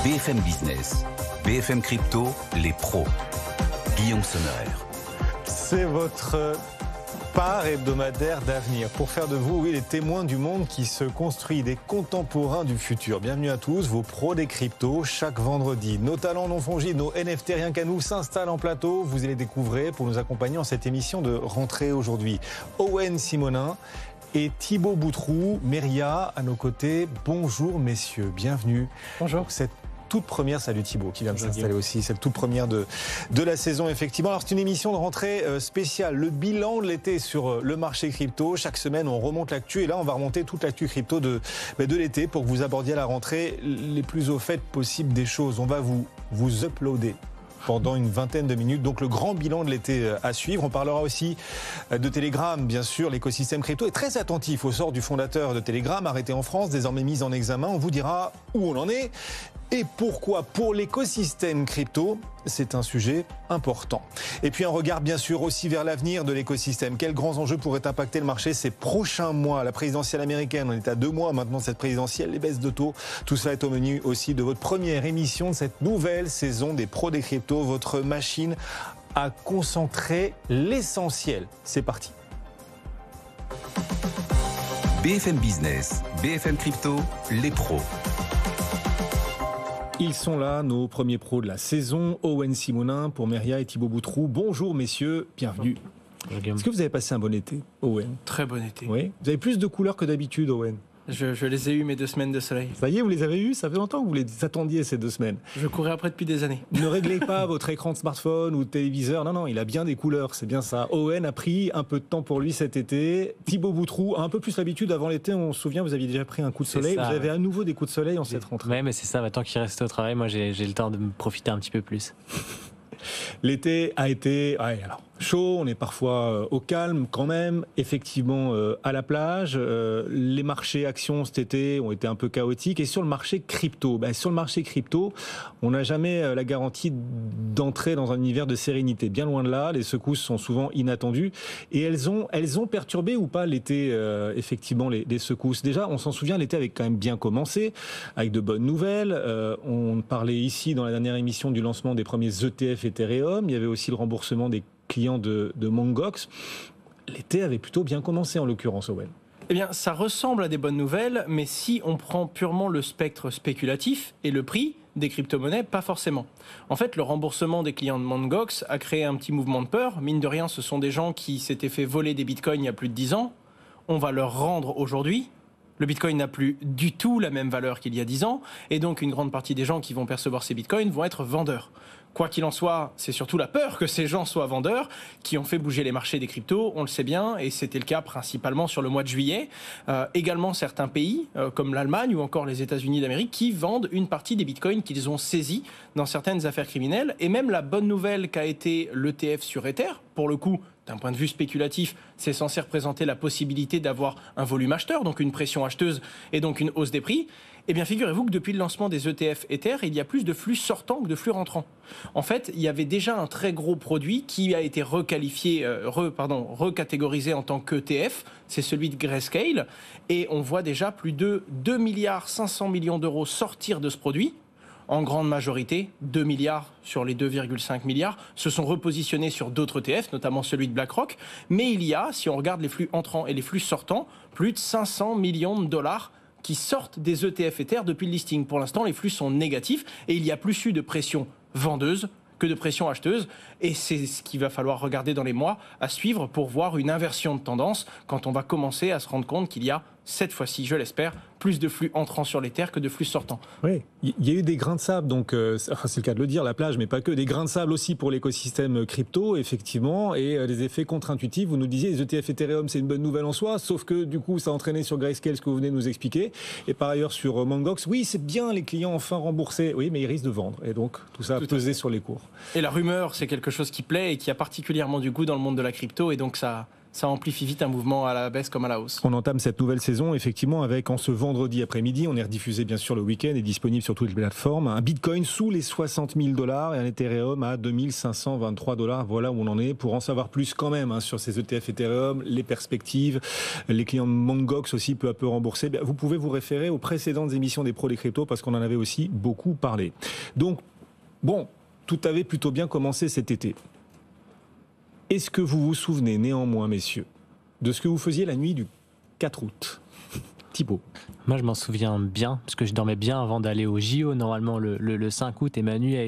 BFM Business, BFM Crypto, les pros. Guillaume Sommerer. C'est votre part hebdomadaire d'avenir pour faire de vous, les témoins du monde qui se construit, des contemporains du futur. Bienvenue à tous, vos pros des cryptos. Chaque vendredi, nos talents non fongibles, nos NFT rien qu'à nous s'installent en plateau. Vous allez les découvrir pour nous accompagner en cette émission de rentrée aujourd'hui. Owen Simonin et Thibaut Boutroux, Meria à nos côtés. Bonjour messieurs, bienvenue. Bonjour. Cette toute première, salut Thibaut qui vient de s'installer aussi, cette toute première de la saison effectivement. Alors c'est une émission de rentrée spéciale, le bilan de l'été sur le marché crypto. Chaque semaine on remonte l'actu et là on va remonter toute l'actu crypto de l'été pour que vous abordiez à la rentrée les plus au fait possibles des choses. On va vous uploader pendant une vingtaine de minutes. Donc le grand bilan de l'été à suivre. On parlera aussi de Telegram, bien sûr. L'écosystème crypto est très attentif au sort du fondateur de Telegram, arrêté en France, désormais mis en examen. On vous dira où on en est et pourquoi. Pour l'écosystème crypto, c'est un sujet important. Et puis un regard bien sûr aussi vers l'avenir de l'écosystème. Quels grands enjeux pourraient impacter le marché ces prochains mois? La présidentielle américaine, on est à 2 mois maintenant de cette présidentielle, les baisses de taux. Tout ça est au menu aussi de votre première émission de cette nouvelle saison des pros des cryptos. Votre machine à concentrer l'essentiel. C'est parti. BFM Business, BFM Crypto, les pros. Ils sont là, nos premiers pros de la saison. Owen Simonin pour Meria et Thibaut Boutroux. Bonjour messieurs, bienvenue. Est-ce que vous avez passé un bon été, Owen? Très bon été. Oui. Vous avez plus de couleurs que d'habitude, Owen? Je les ai eus mes 2 semaines de soleil. Ça y est, vous les avez eus? Ça fait longtemps que vous les attendiez ces 2 semaines. Je courais après depuis des années. Ne réglez pas votre écran de smartphone ou de téléviseur. Non, il a bien des couleurs, c'est bien ça. Owen a pris un peu de temps pour lui cet été. Thibaut Boutroux a un peu plus l'habitude. Avant l'été, on se souvient, vous aviez déjà pris un coup de soleil. Ça, vous avez à nouveau des coups de soleil en cette rentrée. Ouais, mais c'est ça. Tant qu'il reste au travail, moi, j'ai le temps de me profiter un petit peu plus. L'été a été chaud, on est parfois au calme quand même, effectivement à la plage. Les marchés actions cet été ont été un peu chaotiques. Et sur le marché crypto, on n'a jamais la garantie d'entrer dans un univers de sérénité. Bien loin de là, les secousses sont souvent inattendues. Et elles ont perturbé ou pas l'été, effectivement, les secousses. Déjà, on s'en souvient, l'été avait quand même bien commencé, avec de bonnes nouvelles. On parlait ici, dans la dernière émission, du lancement des premiers ETF Ethereum. Il y avait aussi le remboursement des clients de Mt. Gox. L'été avait plutôt bien commencé en l'occurrence, Owen. Eh bien, ça ressemble à des bonnes nouvelles, mais si on prend purement le spectre spéculatif et le prix des crypto-monnaies, pas forcément. En fait, le remboursement des clients de Mt. Gox a créé un petit mouvement de peur. Mine de rien, ce sont des gens qui s'étaient fait voler des bitcoins il y a plus de 10 ans. On va leur rendre aujourd'hui. Le bitcoin n'a plus du tout la même valeur qu'il y a 10 ans, et donc une grande partie des gens qui vont percevoir ces bitcoins vont être vendeurs. Quoi qu'il en soit, c'est surtout la peur que ces gens soient vendeurs qui ont fait bouger les marchés des cryptos, on le sait bien, et c'était le cas principalement sur le mois de juillet. Également certains pays, comme l'Allemagne ou encore les États-Unis d'Amérique, qui vendent une partie des bitcoins qu'ils ont saisis dans certaines affaires criminelles. Et même la bonne nouvelle qu'a été l'ETF sur Ether, pour le coup, d'un point de vue spéculatif, c'est censé représenter la possibilité d'avoir un volume acheteur, donc une pression acheteuse et donc une hausse des prix. Eh bien, figurez-vous que depuis le lancement des ETF Ether, il y a plus de flux sortants que de flux rentrants. En fait, il y avait déjà un très gros produit qui a été recatégorisé en tant qu'ETF, c'est celui de Grayscale, et on voit déjà plus de 2,5 milliards d'euros sortir de ce produit. En grande majorité, 2 milliards sur les 2,5 milliards se sont repositionnés sur d'autres ETF, notamment celui de BlackRock. Mais il y a, si on regarde les flux entrants et les flux sortants, plus de 500 millions de dollars qui sortent des ETF Ether depuis le listing. Pour l'instant, les flux sont négatifs et il y a plus eu de pression vendeuse que de pression acheteuse. Et c'est ce qu'il va falloir regarder dans les mois à suivre pour voir une inversion de tendance quand on va commencer à se rendre compte qu'il y a, cette fois-ci, je l'espère, plus de flux entrants sur les terres que de flux sortants. Oui, il y a eu des grains de sable, donc c'est le cas de le dire, la plage, mais pas que, des grains de sable aussi pour l'écosystème crypto, effectivement, et des effets contre-intuitifs. Vous nous disiez, les ETF Ethereum, c'est une bonne nouvelle en soi, sauf que du coup, ça a entraîné sur Grayscale ce que vous venez de nous expliquer, et par ailleurs sur Mt. Gox, oui, c'est bien, les clients enfin remboursés, oui, mais ils risquent de vendre, et donc tout ça a pesé sur les cours. Et la rumeur, c'est quelque chose qui plaît et qui a particulièrement du goût dans le monde de la crypto, et donc ça ça amplifie vite un mouvement à la baisse comme à la hausse. On entame cette nouvelle saison, effectivement, avec en ce vendredi après-midi, on est rediffusé bien sûr le week-end et disponible sur toutes les plateformes, un Bitcoin sous les $60 000 et un Ethereum à $2523. Voilà où on en est. Pour en savoir plus quand même sur ces ETF Ethereum, les perspectives, les clients de Mt. Gox aussi peu à peu remboursés, vous pouvez vous référer aux précédentes émissions des Pros des Cryptos parce qu'on en avait aussi beaucoup parlé. Donc, bon, tout avait plutôt bien commencé cet été. Est-ce que vous vous souvenez néanmoins, messieurs, de ce que vous faisiez la nuit du 4 août ? Thibaut. Moi, je m'en souviens bien, parce que je dormais bien avant d'aller au JO, normalement le 5 août, et ma nuit a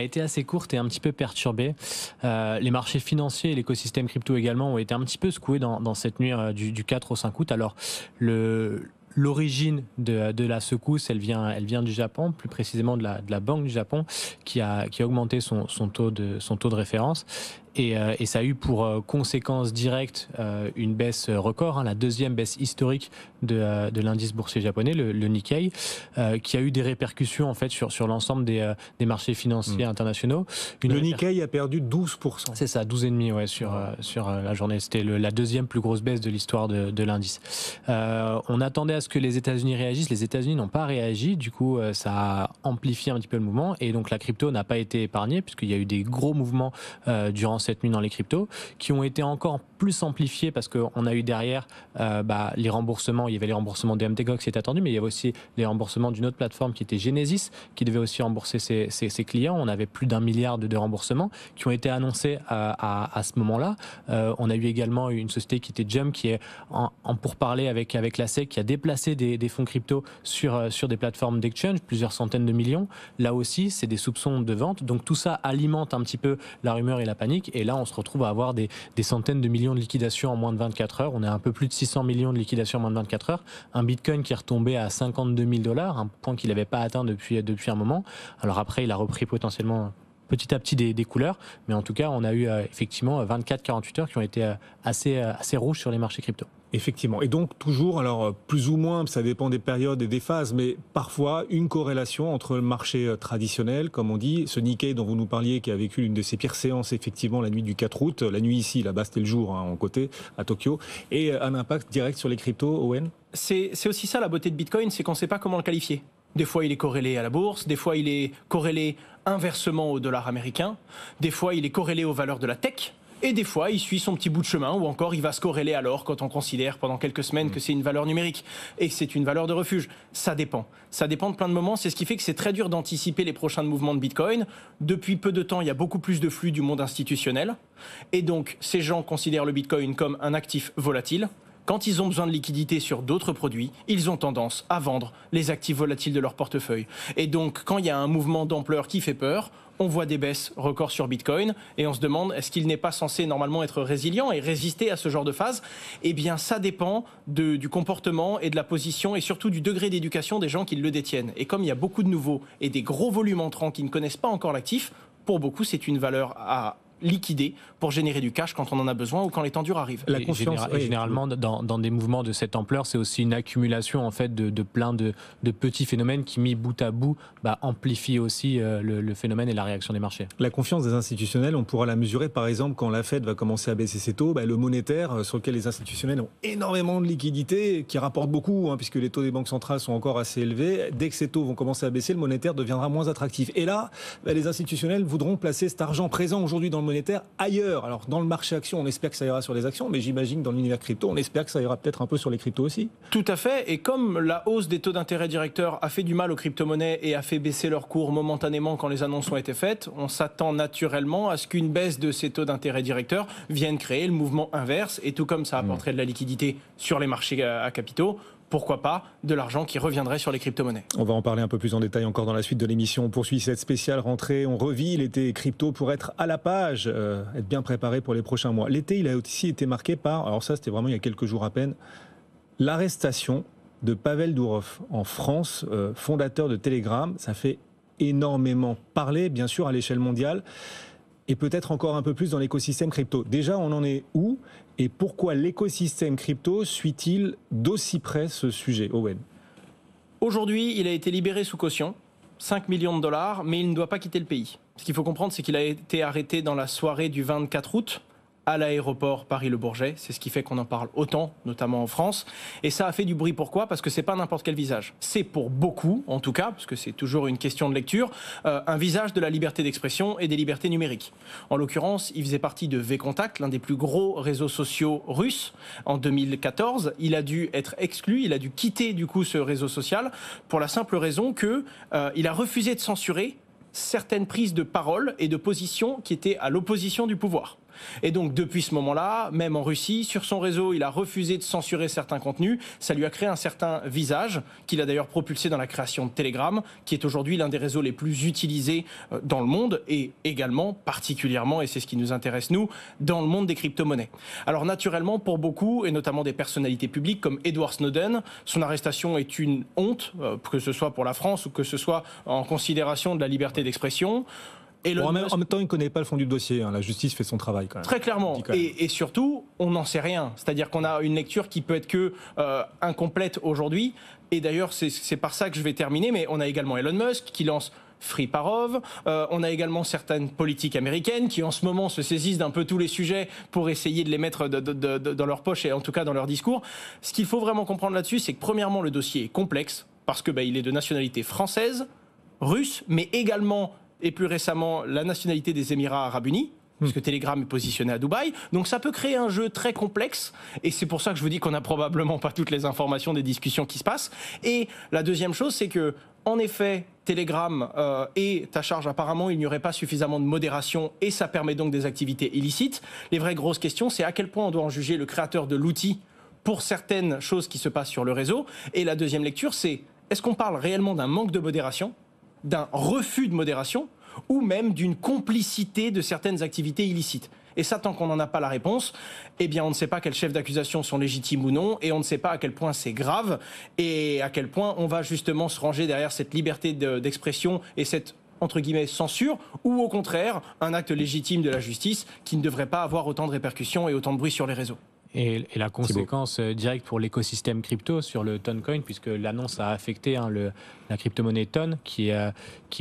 été assez courte et un petit peu perturbée. Les marchés financiers et l'écosystème crypto également ont été un petit peu secoués dans cette nuit du 4 au 5 août. Alors, l'origine de la secousse, elle vient du Japon, plus précisément de la Banque du Japon, qui a augmenté son taux de référence. Et ça a eu pour conséquence directe une baisse record, la deuxième baisse historique de l'indice boursier japonais, le Nikkei, qui a eu des répercussions en fait sur l'ensemble des marchés financiers internationaux. Le Nikkei a perdu 12%. C'est ça, 12,5% sur la journée. C'était la deuxième plus grosse baisse de l'histoire de l'indice. On attendait à ce que les États-Unis réagissent. Les États-Unis n'ont pas réagi. Du coup, ça a amplifié un petit peu le mouvement. Et donc, la crypto n'a pas été épargnée puisqu'il y a eu des gros mouvements durant cette nuit dans les cryptos qui ont été encore plus amplifiés parce qu'on a eu derrière les remboursements. Il y avait les remboursements de MT Gox qui étaient attendus, mais il y avait aussi les remboursements d'une autre plateforme qui était Genesis qui devait aussi rembourser ses clients. On avait plus d'1 milliard de remboursements qui ont été annoncés à ce moment-là. On a eu également une société qui était Jump qui est en pourparlers avec la SEC qui a déplacé des fonds crypto sur des plateformes d'exchange, plusieurs centaines de millions. Là aussi, c'est des soupçons de vente. Donc tout ça alimente un petit peu la rumeur et la panique. Et là, on se retrouve à avoir des centaines de millions de liquidations en moins de 24 heures. On est à un peu plus de 600 millions de liquidations en moins de 24 heures. Un Bitcoin qui est retombé à $52 000, un point qu'il n'avait pas atteint depuis un moment. Alors après, il a repris potentiellement petit à petit des couleurs. Mais en tout cas, on a eu effectivement 24-48 heures qui ont été assez rouges sur les marchés crypto. Effectivement. Et donc, toujours, alors plus ou moins, ça dépend des périodes et des phases, mais parfois une corrélation entre le marché traditionnel, comme on dit, ce Nikkei dont vous nous parliez, qui a vécu l'une de ses pires séances, effectivement, la nuit du 4 août, la nuit ici, là-bas c'était le jour, en côté, à Tokyo, et un impact direct sur les cryptos, Owen ? C'est aussi ça la beauté de Bitcoin, c'est qu'on ne sait pas comment le qualifier. Des fois, il est corrélé à la bourse, des fois, il est corrélé inversement au dollar américain, des fois, il est corrélé aux valeurs de la tech. Et des fois, il suit son petit bout de chemin, ou encore il va se corréler à l'or quand on considère pendant quelques semaines que c'est une valeur numérique et que c'est une valeur de refuge. Ça dépend. Ça dépend de plein de moments. C'est ce qui fait que c'est très dur d'anticiper les prochains mouvements de Bitcoin. Depuis peu de temps, il y a beaucoup plus de flux du monde institutionnel. Et donc, ces gens considèrent le Bitcoin comme un actif volatile. Quand ils ont besoin de liquidité sur d'autres produits, ils ont tendance à vendre les actifs volatiles de leur portefeuille. Et donc, quand il y a un mouvement d'ampleur qui fait peur, on voit des baisses records sur Bitcoin et on se demande est-ce qu'il n'est pas censé normalement être résilient et résister à ce genre de phase ? Eh bien, ça dépend du comportement et de la position et surtout du degré d'éducation des gens qui le détiennent. Et comme il y a beaucoup de nouveaux et des gros volumes entrants qui ne connaissent pas encore l'actif, pour beaucoup, c'est une valeur à liquider pour générer du cash quand on en a besoin ou quand les temps durs arrivent. La confiance, généralement, dans des mouvements de cette ampleur, c'est aussi une accumulation en fait de plein de petits phénomènes qui, mis bout à bout, amplifient aussi le phénomène et la réaction des marchés. La confiance des institutionnels, on pourra la mesurer par exemple quand la Fed va commencer à baisser ses taux, le monétaire sur lequel les institutionnels ont énormément de liquidités, qui rapporte beaucoup, puisque les taux des banques centrales sont encore assez élevés. Dès que ces taux vont commencer à baisser, le monétaire deviendra moins attractif. Et là, les institutionnels voudront placer cet argent présent aujourd'hui dans le monétaire ailleurs. Alors dans le marché action, on espère que ça ira sur les actions, mais j'imagine dans l'univers crypto, on espère que ça ira peut-être un peu sur les cryptos aussi. Tout à fait, et comme la hausse des taux d'intérêt directeurs a fait du mal aux crypto-monnaies et a fait baisser leur cours momentanément quand les annonces ont été faites, on s'attend naturellement à ce qu'une baisse de ces taux d'intérêt directeurs vienne créer le mouvement inverse, et tout comme ça apporterait de la liquidité sur les marchés à capitaux, pourquoi pas de l'argent qui reviendrait sur les crypto-monnaies. On va en parler un peu plus en détail encore dans la suite de l'émission. On poursuit cette spéciale rentrée, on revit l'été crypto pour être à la page, être bien préparé pour les prochains mois. L'été, il a aussi été marqué par, alors ça c'était vraiment il y a quelques jours à peine, l'arrestation de Pavel Durov en France, fondateur de Telegram. Ça fait énormément parler, bien sûr, à l'échelle mondiale. Et peut-être encore un peu plus dans l'écosystème crypto. Déjà, on en est où ? Et pourquoi l'écosystème crypto suit-il d'aussi près ce sujet, Owen ? Aujourd'hui, il a été libéré sous caution, 5 millions de dollars, mais il ne doit pas quitter le pays. Ce qu'il faut comprendre, c'est qu'il a été arrêté dans la soirée du 24 août, à l'aéroport Paris-Le Bourget. C'est ce qui fait qu'on en parle autant, notamment en France. Et ça a fait du bruit. Pourquoi ? Parce que c'est pas n'importe quel visage. C'est pour beaucoup, en tout cas, parce que c'est toujours une question de lecture, un visage de la liberté d'expression et des libertés numériques. En l'occurrence, il faisait partie de vContact, l'un des plus gros réseaux sociaux russes. En 2014, il a dû être exclu, il a dû quitter du coup ce réseau social pour la simple raison que il a refusé de censurer certaines prises de parole et de position qui étaient à l'opposition du pouvoir. Et donc, depuis ce moment-là, même en Russie, sur son réseau, il a refusé de censurer certains contenus. Ça lui a créé un certain visage, qu'il a d'ailleurs propulsé dans la création de Telegram, qui est aujourd'hui l'un des réseaux les plus utilisés dans le monde, et également, particulièrement, et c'est ce qui nous intéresse nous, dans le monde des crypto-monnaies. Alors naturellement, pour beaucoup, et notamment des personnalités publiques comme Edward Snowden, son arrestation est une honte, que ce soit pour la France ou que ce soit en considération de la liberté d'expression. En même temps, il ne connaît pas le fond du dossier. La justice fait son travail quand même. Très clairement. Et surtout, on n'en sait rien. C'est-à-dire qu'on a une lecture qui peut être que incomplète aujourd'hui. Et d'ailleurs, c'est par ça que je vais terminer. Mais on a également Elon Musk qui lance Free Parov. On a également certaines politiques américaines qui en ce moment se saisissent d'un peu tous les sujets pour essayer de les mettre dans leur poche et en tout cas dans leur discours. Ce qu'il faut vraiment comprendre là-dessus, c'est que premièrement, le dossier est complexe parce que il est de nationalité française, russe, mais également et plus récemment la nationalité des Émirats Arabes Unis, puisque Telegram est positionné à Dubaï. Donc ça peut créer un jeu très complexe, et c'est pour ça que je vous dis qu'on n'a probablement pas toutes les informations des discussions qui se passent. Et la deuxième chose, c'est que, en effet, Telegram est à charge. Apparemment, il n'y aurait pas suffisamment de modération, et ça permet donc des activités illicites. Les vraies grosses questions, c'est à quel point on doit en juger le créateur de l'outil pour certaines choses qui se passent sur le réseau. Et la deuxième lecture, c'est est-ce qu'on parle réellement d'un manque de modération, d'un refus de modération ou même d'une complicité de certaines activités illicites. Et ça, tant qu'on n'en a pas la réponse, eh bien, on ne sait pas quels chefs d'accusation sont légitimes ou non, et on ne sait pas à quel point c'est grave, et à quel point on va justement se ranger derrière cette liberté d'expression et cette, entre guillemets, censure, ou au contraire, un acte légitime de la justice qui ne devrait pas avoir autant de répercussions et autant de bruit sur les réseaux. Et la conséquence directe pour l'écosystème crypto sur le Toncoin, puisque l'annonce a affecté la crypto-monnaie Ton, qui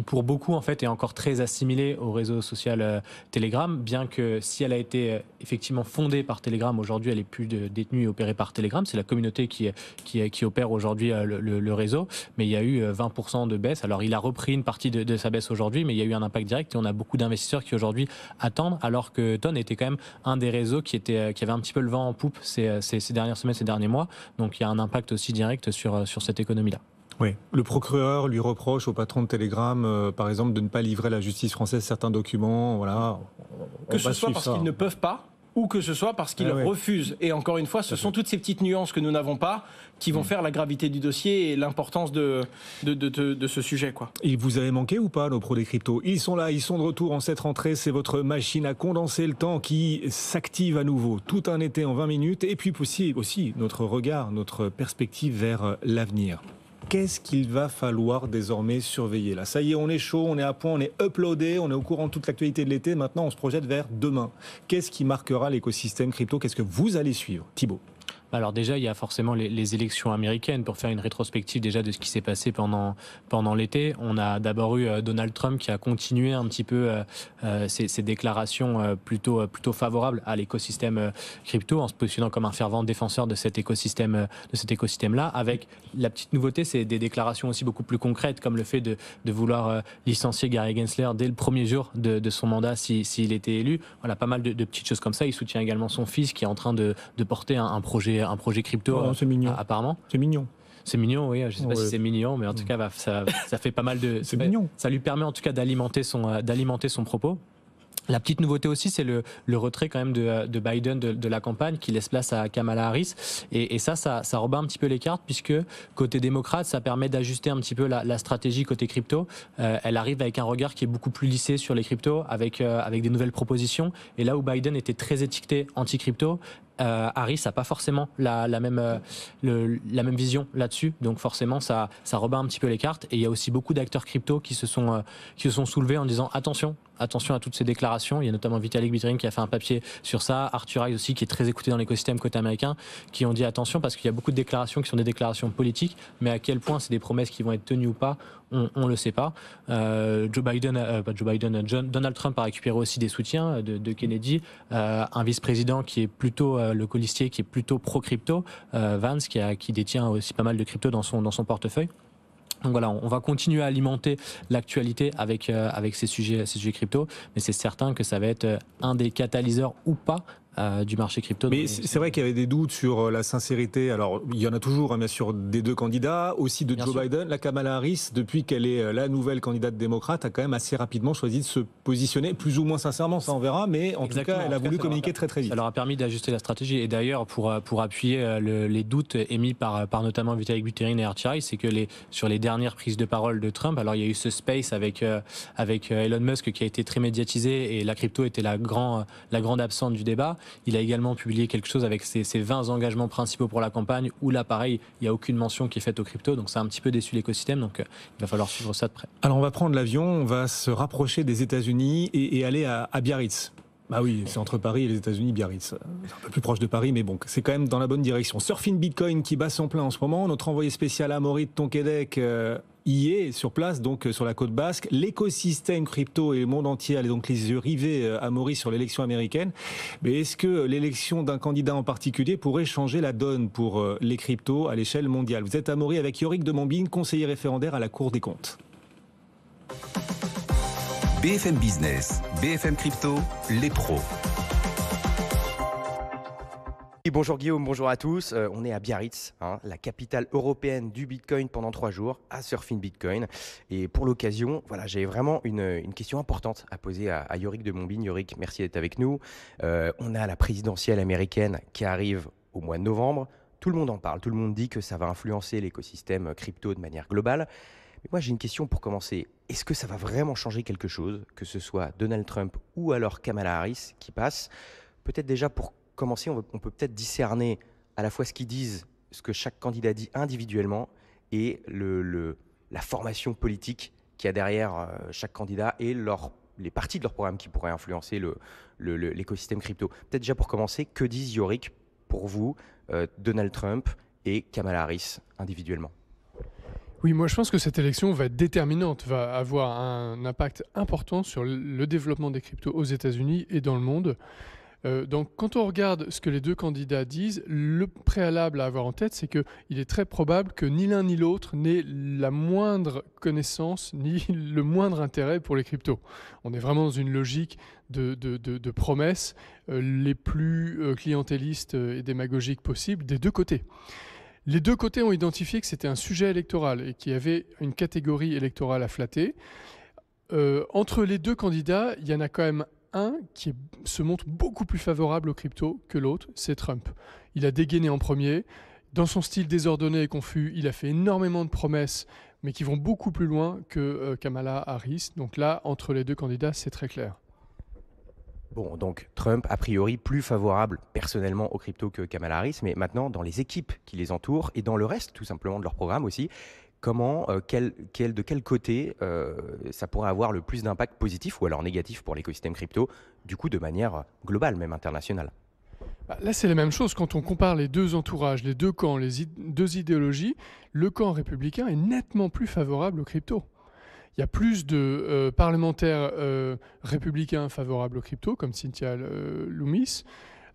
pour beaucoup en fait est encore très assimilée au réseau social Telegram, bien que si elle a été effectivement fondée par Telegram, aujourd'hui elle est plus détenue et opérée par Telegram. C'est la communauté qui opère aujourd'hui le réseau, mais il y a eu 20% de baisse. Alors il a repris une partie de sa baisse aujourd'hui, mais il y a eu un impact direct et on a beaucoup d'investisseurs qui aujourd'hui attendent, alors que Ton était quand même un des réseaux qui avait un petit peu le vent en poupe ces dernières semaines, ces derniers mois. Donc il y a un impact aussi direct sur cette économie-là. Oui. Le procureur lui reproche au patron de Telegram, par exemple, de ne pas livrer à la justice française certains documents. Voilà. Que ce soit parce qu'ils ne peuvent pas, ou que ce soit parce qu'ils refusent. Et encore une fois, ce sont toutes ces petites nuances que nous n'avons pas qui vont faire la gravité du dossier et l'importance de ce sujet, quoi. Et vous avez manqué ou pas, nos pros des cryptos ? Ils sont là, ils sont de retour en cette rentrée. C'est votre machine à condenser le temps qui s'active à nouveau. Tout un été en 20 minutes. Et puis aussi notre regard, notre perspective vers l'avenir. Qu'est-ce qu'il va falloir désormais surveiller là ? Ça y est, on est chaud, on est à point, on est uploadé, on est au courant de toute l'actualité de l'été. Maintenant, on se projette vers demain. Qu'est-ce qui marquera l'écosystème crypto ? Qu'est-ce que vous allez suivre ? Thibaut ? Alors déjà, il y a forcément les élections américaines. Pour faire une rétrospective déjà de ce qui s'est passé pendant l'été, on a d'abord eu Donald Trump qui a continué un petit peu ses déclarations plutôt favorables à l'écosystème crypto, en se positionnant comme un fervent défenseur de cet écosystème-là. Avec la petite nouveauté, c'est des déclarations aussi beaucoup plus concrètes, comme le fait de vouloir licencier Gary Gensler dès le premier jour de son mandat s'il était élu. Voilà, pas mal de petites choses comme ça. Il soutient également son fils qui est en train de porter un projet crypto, c'est mignon. Apparemment. C'est mignon. C'est mignon, oui. Je ne sais pas si c'est mignon, mais en tout cas, ça fait pas mal de... C'est mignon. Ça lui permet en tout cas d'alimenter son propos. La petite nouveauté aussi, c'est le retrait quand même de Biden de la campagne qui laisse place à Kamala Harris. Et ça rebat un petit peu les cartes puisque côté démocrate, ça permet d'ajuster un petit peu la stratégie côté crypto. Elle arrive avec un regard qui est beaucoup plus lissé sur les cryptos avec des nouvelles propositions. Et là où Biden était très étiqueté anti-crypto, Harris n'a pas forcément la même vision là-dessus, donc forcément ça rebat un petit peu les cartes. Et il y a aussi beaucoup d'acteurs crypto qui se sont soulevés en disant attention, attention à toutes ces déclarations. Il y a notamment Vitalik Buterin qui a fait un papier sur ça, Arthur Hayes aussi qui est très écouté dans l'écosystème côté américain, qui ont dit attention parce qu'il y a beaucoup de déclarations qui sont des déclarations politiques, mais à quel point c'est des promesses qui vont être tenues ou pas, on ne le sait pas. Donald Trump a récupéré aussi des soutiens de Kennedy, un vice-président qui est plutôt le colistier, qui est plutôt pro-crypto, Vance qui détient aussi pas mal de crypto dans son portefeuille. Donc voilà, on va continuer à alimenter l'actualité avec ces sujets crypto, mais c'est certain que ça va être un des catalyseurs ou pas du marché crypto. Mais c'est vrai qu'il y avait des doutes sur la sincérité. Alors, il y en a toujours, bien sûr, des deux candidats, aussi de Joe Biden. La Kamala Harris, depuis qu'elle est la nouvelle candidate démocrate, a quand même assez rapidement choisi de se positionner, plus ou moins sincèrement, ça on verra, mais en tout cas, elle a voulu communiquer très vite. Ça leur a permis d'ajuster la stratégie. Et d'ailleurs, pour appuyer les doutes émis par notamment Vitalik Buterin et Arthur Hayes, c'est que sur les dernières prises de parole de Trump, alors il y a eu ce space avec Elon Musk qui a été très médiatisé et la crypto était la grande absente du débat. Il a également publié quelque chose avec ses 20 engagements principaux pour la campagne, où là, pareil, il n'y a aucune mention qui est faite aux crypto, donc ça a un petit peu déçu l'écosystème, donc il va falloir suivre ça de près. Alors on va prendre l'avion, on va se rapprocher des États-Unis et aller à Biarritz. Bah oui, c'est entre Paris et les États-Unis, Biarritz. C'est un peu plus proche de Paris, mais bon, c'est quand même dans la bonne direction. Surfing Bitcoin qui bat son plein en ce moment. Notre envoyé spécial Amaury de Tonquédec y est sur place, donc sur la côte basque. L'écosystème crypto et le monde entier a donc les yeux rivés, Amaury, sur l'élection américaine. Mais est-ce que l'élection d'un candidat en particulier pourrait changer la donne pour les cryptos à l'échelle mondiale? Vous êtes Amaury avec Yorick de Montbine, conseiller référendaire à la Cour des comptes. BFM Business, BFM Crypto, les pros. Bonjour Guillaume, bonjour à tous. On est à Biarritz, la capitale européenne du Bitcoin pendant 3 jours, à Surfing Bitcoin. Et pour l'occasion, voilà, j'ai vraiment une question importante à poser à Yorick de Montbine. Yorick, merci d'être avec nous. On a la présidentielle américaine qui arrive au mois de novembre. Tout le monde en parle, tout le monde dit que ça va influencer l'écosystème crypto de manière globale. Mais moi, j'ai une question pour commencer. Est-ce que ça va vraiment changer quelque chose, que ce soit Donald Trump ou alors Kamala Harris qui passe? Peut-être déjà pour commencer, on peut peut-être discerner à la fois ce qu'ils disent, ce que chaque candidat dit individuellement et la formation politique qu'il y a derrière chaque candidat et les parties de leur programme qui pourraient influencer l'écosystème crypto. Peut-être déjà pour commencer, que disent Yorick pour vous, Donald Trump et Kamala Harris individuellement? Oui, moi je pense que cette élection va être déterminante, va avoir un impact important sur le développement des cryptos aux États-Unis et dans le monde. Donc quand on regarde ce que les deux candidats disent, le préalable à avoir en tête, c'est qu'il est très probable que ni l'un ni l'autre n'ait la moindre connaissance ni le moindre intérêt pour les cryptos. On est vraiment dans une logique de promesses les plus clientélistes et démagogiques possibles des deux côtés. Les deux côtés ont identifié que c'était un sujet électoral et qu'il y avait une catégorie électorale à flatter. Entre les deux candidats, il y en a quand même un qui se montre beaucoup plus favorable aux cryptos que l'autre, c'est Trump. Il a dégainé en premier. Dans son style désordonné et confus, il a fait énormément de promesses, mais qui vont beaucoup plus loin que Kamala Harris. Donc là, entre les deux candidats, c'est très clair. Bon, donc Trump, a priori, plus favorable personnellement aux cryptos que Kamala Harris, mais maintenant, dans les équipes qui les entourent et dans le reste, tout simplement, de leur programme aussi, comment, de quel côté ça pourrait avoir le plus d'impact positif ou alors négatif pour l'écosystème crypto, du coup, de manière globale, même internationale? Là, c'est la même chose. Quand on compare les deux entourages, les deux camps, les deux idéologies, le camp républicain est nettement plus favorable aux cryptos. Il y a plus de parlementaires républicains favorables aux cryptos, comme Cynthia Lummis,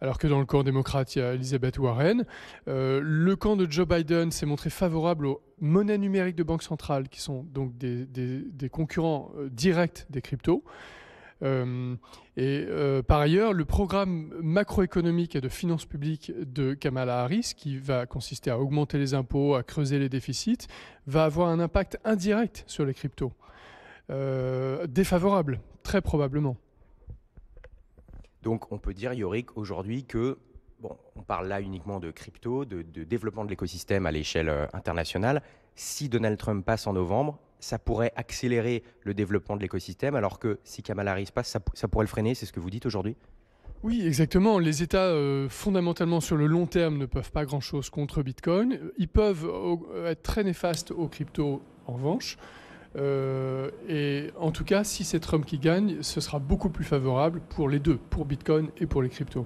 alors que dans le camp démocrate, il y a Elizabeth Warren. Le camp de Joe Biden s'est montré favorable aux monnaies numériques de banque centrale, qui sont donc des concurrents directs des cryptos. Par ailleurs, le programme macroéconomique et de finances publiques de Kamala Harris, qui va consister à augmenter les impôts, à creuser les déficits, va avoir un impact indirect sur les cryptos. Défavorable, très probablement. Donc on peut dire, Yorick, aujourd'hui que, bon, on parle là uniquement de crypto, de développement de l'écosystème à l'échelle internationale. Si Donald Trump passe en novembre, ça pourrait accélérer le développement de l'écosystème, alors que si Kamala Harris passe, ça pourrait le freiner, c'est ce que vous dites aujourd'hui? Oui, exactement. Les États, fondamentalement, sur le long terme, ne peuvent pas grand-chose contre Bitcoin. Ils peuvent être très néfastes aux cryptos, en revanche. Et en tout cas, si c'est Trump qui gagne, ce sera beaucoup plus favorable pour les deux, pour Bitcoin et pour les cryptos.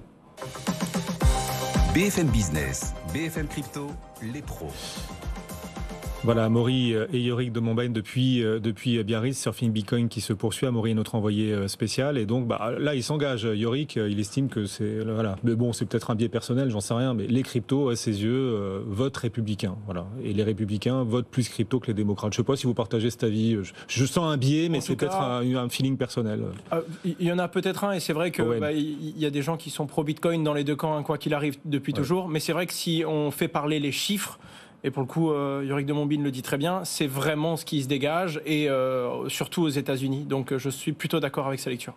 BFM Business, BFM Crypto, les pros. Voilà, Amaury et Yorick de Montbaigne depuis Biarritz, Surfing Bitcoin qui se poursuit. Amaury est notre envoyé spécial et donc là il s'engage. Yorick, il estime que c'est voilà, mais bon c'est peut-être un biais personnel, j'en sais rien, mais les cryptos à ses yeux votent républicains, voilà, et les républicains votent plus crypto que les démocrates. Je sais pas si vous partagez cet avis. Je sens un biais, mais c'est peut-être un feeling personnel. Il y en a peut-être un et c'est vrai que y a des gens qui sont pro Bitcoin dans les deux camps, hein, quoi qu'il arrive depuis toujours. Mais c'est vrai que si on fait parler les chiffres. Et pour le coup, Yorick de Montbaigne le dit très bien, c'est vraiment ce qui se dégage, et surtout aux États-Unis. Donc je suis plutôt d'accord avec sa lecture.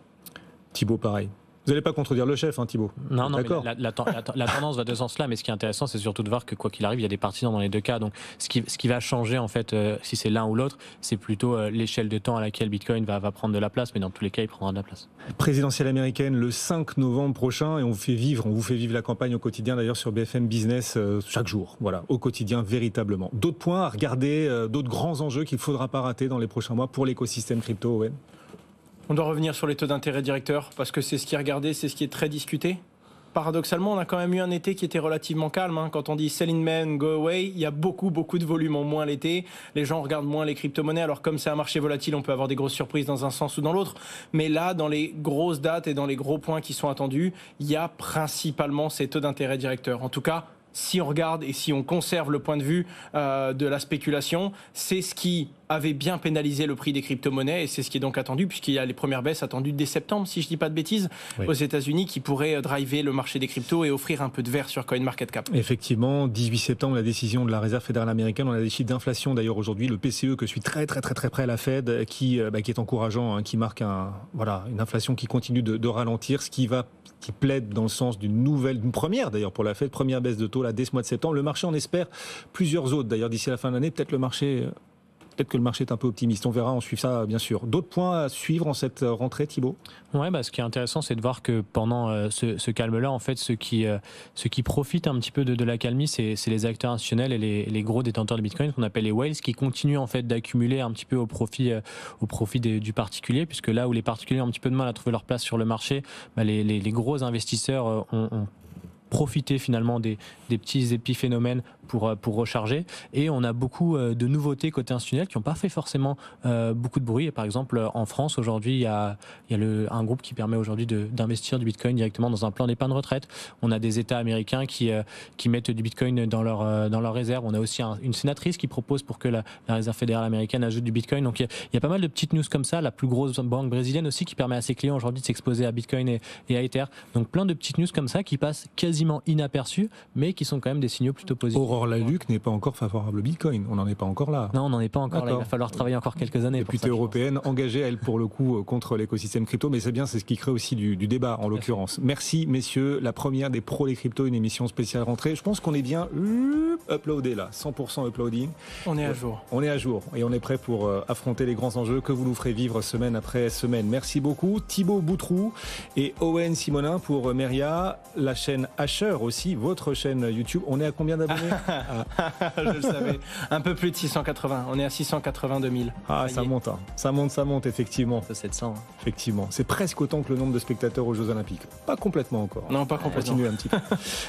Thibaut, pareil. Vous n'allez pas contredire le chef, hein, Thibaut? Non, mais la tendance va de ce sens-là, mais ce qui est intéressant, c'est surtout de voir que quoi qu'il arrive, il y a des partisans dans les deux cas. Donc, ce qui va changer, en fait, si c'est l'un ou l'autre, c'est plutôt l'échelle de temps à laquelle Bitcoin va prendre de la place, mais dans tous les cas, il prendra de la place. Présidentielle américaine le 5 novembre prochain, et on vous fait vivre la campagne au quotidien, d'ailleurs, sur BFM Business, chaque jour. Voilà, au quotidien, véritablement. D'autres points à regarder, d'autres grands enjeux qu'il ne faudra pas rater dans les prochains mois pour l'écosystème crypto, Owen? On doit revenir sur les taux d'intérêt directeurs parce que c'est ce qui est regardé, c'est ce qui est très discuté. Paradoxalement, on a quand même eu un été qui était relativement calme. Hein. Quand on dit sell in May, go away, il y a beaucoup de volume en moins l'été. Les gens regardent moins les crypto-monnaies. Alors comme c'est un marché volatile, on peut avoir des grosses surprises dans un sens ou dans l'autre. Mais là, dans les grosses dates et dans les gros points qui sont attendus, il y a principalement ces taux d'intérêt directeurs. En tout cas, si on regarde et si on conserve le point de vue de la spéculation, c'est ce qui avait bien pénalisé le prix des crypto-monnaies et c'est ce qui est donc attendu puisqu'il y a les premières baisses attendues dès septembre, si je ne dis pas de bêtises, aux États-Unis qui pourraient driver le marché des cryptos et offrir un peu de vert sur CoinMarketCap. Effectivement, 18 septembre, la décision de la Réserve fédérale américaine. On a des chiffres d'inflation d'ailleurs aujourd'hui, le PCE que suit très près la Fed qui est encourageant, hein, qui marque une inflation qui continue de ralentir, qui plaide dans le sens d'une première d'ailleurs pour la Fed, première baisse de taux là dès ce mois de septembre. Le marché en espère plusieurs autres d'ailleurs d'ici la fin de l'année. Peut-être que le marché est un peu optimiste. On verra, on suit ça bien sûr. D'autres points à suivre en cette rentrée, Thibaut? Ce qui est intéressant, c'est de voir que pendant ce calme-là, en fait, ceux qui profitent un petit peu de la calmie, c'est les acteurs institutionnels et les gros détenteurs de Bitcoin, qu'on appelle les whales, qui continuent en fait d'accumuler un petit peu au profit du particulier, puisque là où les particuliers ont un petit peu de mal à trouver leur place sur le marché, les gros investisseurs ont profiter finalement des petits épiphénomènes pour recharger. Et on a beaucoup de nouveautés côté institutionnel qui n'ont pas fait forcément beaucoup de bruit. Et par exemple, en France, aujourd'hui, il y a un groupe qui permet aujourd'hui d'investir du Bitcoin directement dans un plan d'épargne retraite. On a des États américains qui mettent du Bitcoin dans leur réserve. On a aussi une sénatrice qui propose pour que la Réserve fédérale américaine ajoute du Bitcoin. Donc il y a pas mal de petites news comme ça. La plus grosse banque brésilienne aussi qui permet à ses clients aujourd'hui de s'exposer à Bitcoin et à Ether. Donc plein de petites news comme ça qui passent quasiment inaperçues, mais qui sont quand même des signaux plutôt positifs. Aurore Laluc n'est pas encore favorable au Bitcoin. On n'en est pas encore là. Non, on n'en est pas encore là. Il va falloir travailler encore quelques années. Députée européenne engagée, elle, pour le coup, contre l'écosystème crypto. Mais c'est bien, c'est ce qui crée aussi du débat, en l'occurrence. Merci, messieurs. La première des pros des cryptos, une émission spéciale rentrée. Je pense qu'on est bien uploadé là. 100% uploading. On est à jour. On est à jour. Et on est prêt pour affronter les grands enjeux que vous nous ferez vivre semaine après semaine. Merci beaucoup. Thibaut Boutroux et Owen Simonin pour Meria. La chaîne Asher aussi, votre chaîne YouTube. On est à combien d'abonnés? Je le savais. Un peu plus de 680. On est à 682 000. Ah, ça monte, hein. Ça monte, effectivement. C'est 700. Hein. Effectivement. C'est presque autant que le nombre de spectateurs aux Jeux Olympiques. Pas complètement encore. Non, pas complètement. Continuez un petit peu.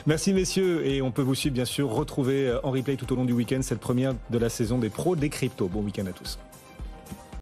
Merci, messieurs. Et on peut vous suivre, bien sûr, retrouver en replay tout au long du week-end cette première de la saison des pros des cryptos. Bon week-end à tous.